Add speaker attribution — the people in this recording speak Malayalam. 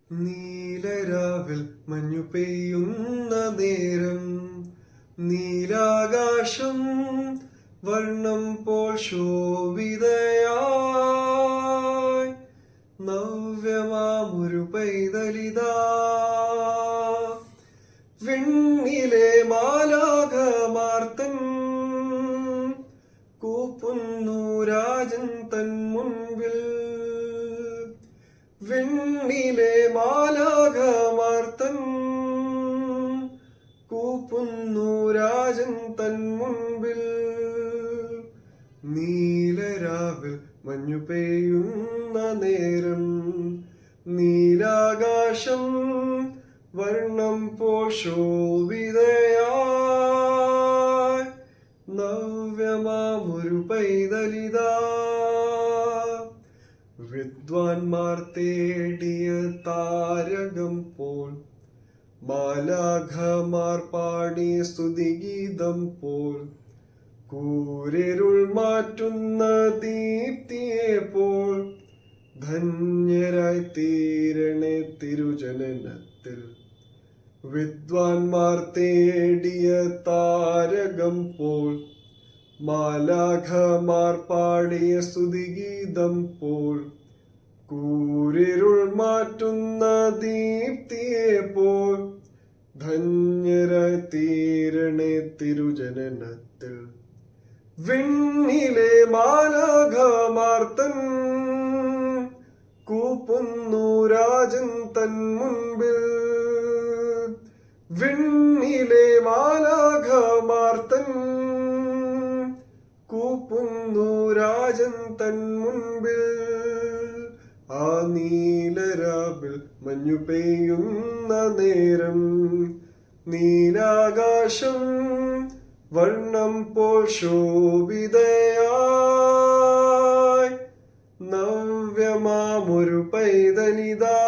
Speaker 1: നീലരാവിൽ മഞ്ഞു പെയ്യുന്ന നേരം നീലാകാശം വർണ്ണം പോൽ ശോഭിതയായി നവ്യമാമൊരു പൈതലിതാ വിണ്ണിലെ മാലാഖമാർത്തൻ കൂപ്പുന്നു രാജൻ തൻ മുൻപിൽ വിണ്ണിലെ മാലാഖമാർത്തൻ കൂപ്പുന്നു രാജൻ തൻ മുൻപിൽ നീലരാവിൽ മഞ്ഞു പെയ്യുന്ന നേരം നീലാകാശം വർണ്ണം പോൽ ശോഭിതയായി നവ്യമാമൊരു പൈതലിതാ വിദ്വാൻമാർ തേടിയ താരകം പോൽ മാലാഖമാർ പാടിയ സ്തുതിഗീതം പോൽ കൂരിരുൾ മാറ്റുന്ന ദീപ്തിയെ പോൽ ധന്യരായി തീരണേ തിരുജനനത്തിൽ വിദ്വാൻമാർ തേടിയ താരകം പോൽ മാലാഖമാർ പാടിയ സ്തുതിഗീതം പോൽ കൂരിരുൾ മാറ്റുന്ന ദീപ്തിയെ പോൽ ധന്യരായി തീരണേ തിരുജനനത്തിൽ വിണ്ണിലെ മാലാഖമാർത്തൻ കൂപ്പുന്നു രാജൻ തൻ മുൻപിൽ വിണ്ണിലെ മാലാഖമാർത്തൻ കൂപ്പുന്നു രാജൻ തൻ മുൻപിൽ ആ നീലരാവിൽ മഞ്ഞു പെയ്യുന്ന നേരം നീലാകാശം വർണ്ണം പോൽ ശോഭിതയായി നവ്യമാമൊരു പൈതലിതാ